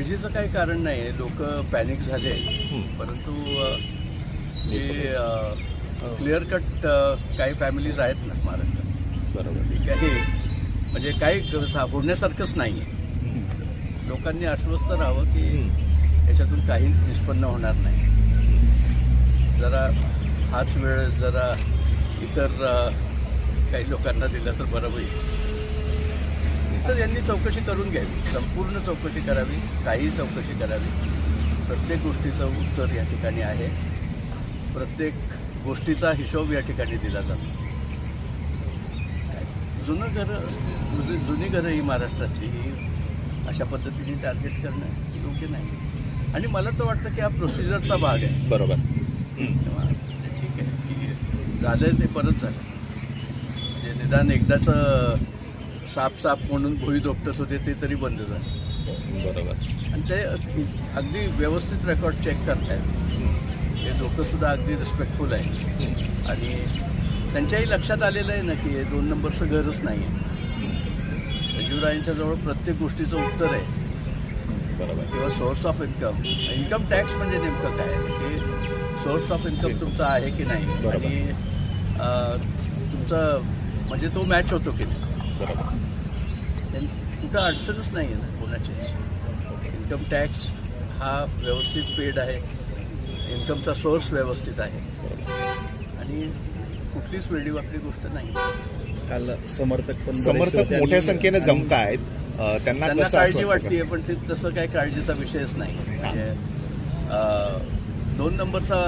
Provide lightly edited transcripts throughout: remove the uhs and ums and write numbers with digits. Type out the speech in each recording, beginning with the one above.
काळजीचं काही कारण नाही आहे. लोक पॅनिक झाले, परंतु जे क्लिअर कट काही फॅमिलीज आहेत ना महाराष्ट्रात, बरोबर, काही म्हणजे काही होण्यासारखंच नाही आहे. लोकांनी आश्वस्त राहावं की याच्यातून काही निष्पन्न होणार नाही. जरा हाच वेळ जरा इतर काही लोकांना दिला तर बरं होईल. तर यांनी चौकशी करून घ्यावी, संपूर्ण चौकशी करावी, काही चौकशी करावी. प्रत्येक गोष्टीचं उत्तर या ठिकाणी आहे, प्रत्येक गोष्टीचा हिशोब या ठिकाणी दिला जातो. जुनी घरं ही महाराष्ट्रातली ही अशा पद्धतीने टार्गेट करणं योग्य नाही. आणि मला तर वाटतं की हा प्रोसिजरचा भाग आहे. बरोबर, तेव्हा ठीक आहे की झालं ते परत झालं. म्हणजे निदान एकदाचं साप म्हणून भुई दोपटत होते ते तरी बंद झालं. बरोबर. आणि ते अगदी व्यवस्थित रेकॉर्ड चेक करतायत. हे लोकंसुद्धा अगदी रिस्पेक्टफुल आहे आणि त्यांच्याही लक्षात आलेलं आहे ना की हे 2 नंबरचं घरच नाही आहे. संजीवरायांच्याजवळ प्रत्येक गोष्टीचं उत्तर आहे. बरोबर. किंवा सोर्स ऑफ इन्कम टॅक्स म्हणजे नेमकं काय की सोर्स ऑफ इन्कम तुमचा आहे की नाही आणि तुमचं म्हणजे तो मॅच होतो की नाही. बरोबर. कुठं अडचणच नाही आहे ना कोणाचीच. इन्कम टॅक्स हा व्यवस्थित पेड आहे, इन्कमचा सोर्स व्यवस्थित आहे आणि कुठलीच वेडीवाकडी गोष्ट नाही. काल समर्थक मोठ्या संख्येने जमत आहेत. त्यांना काळजी वाटते, पण ते तसं काही काळजीचा विषयच नाही. म्हणजे 2 नंबरचा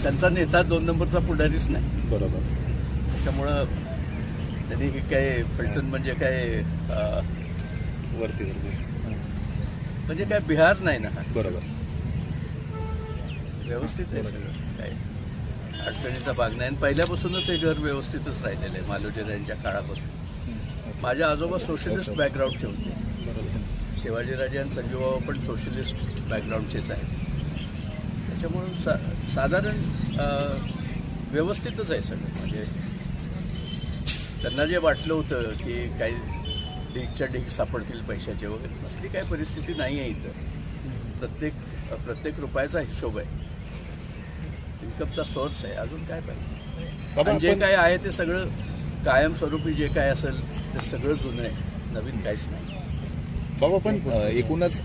त्यांचा नेता 2 नंबरचा पुढारीच नाही. बरोबर. त्याच्यामुळं त्यांनी काय फलटण म्हणजे काय वरती म्हणजे काय बिहार नाही ना. बरोबर. व्यवस्थित आहे सगळं, काय अडचणीचा भाग नाही. आणि पहिल्यापासूनच हे घर व्यवस्थितच राहिलेलं आहे मालोजीराजांच्या काळापासून. माझे आजोबा सोशलिस्ट बॅकग्राऊंडचे होते. शिवाजीराजे आणि संजूबाबा पण सोशलिस्ट बॅकग्राऊंडचेच आहेत. त्याच्यामुळं साधारण व्यवस्थितच आहे सगळं. म्हणजे त्यांना जे वाटलं होतं की काही ढीगच्या ढीग सापडतील पैशाचे वगैरे, असली काही परिस्थिती नाही आहे इथं. प्रत्येक रुपयाचा हिशोब आहे, इन्कमचा सोर्स आहे. अजून काय पाहिजे. आणि जे काय आहे ते सगळं कायमस्वरूपी जे काय असेल ते सगळं जुनं आहे, नवीन काहीच नाही. बाबा, पण एकूणच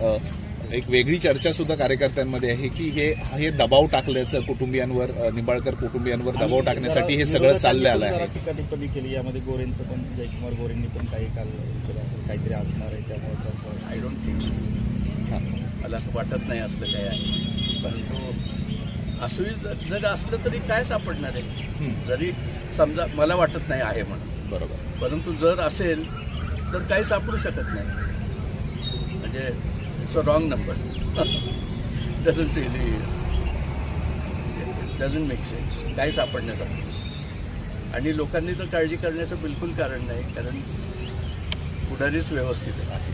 एक वेगळी चर्चा सुद्धा कार्यकर्त्यांमध्ये आहे की हे दबाव टाकल्याचं कुटुंबियांवर, निंबाळकर कुटुंबियांवर दबाव टाकण्यासाठी हे सगळं चाललं आलं आहे. टिप्पणी केली यामध्ये. गोरेंचं पण, जयकुमार गोरेंनी पण काही काल काहीतरी असणार आहे, त्यामुळे आय डोंट थिंक सो. मला वाटत नाही असलं काय आहे. परंतु असंही जर असलं तरी काय सापडणार आहे. जरी समजा मला वाटत नाही आहे म्हणून, बरोबर, परंतु जर असेल तर काही सापडू शकत नाही. म्हणजे it's a wrong number. Doesn't make sense काही सापडण्यासाठी. आणि लोकांनी तर काळजी करण्याचं बिलकुल कारण नाही, कारण पुढारीच व्यवस्थित आहे.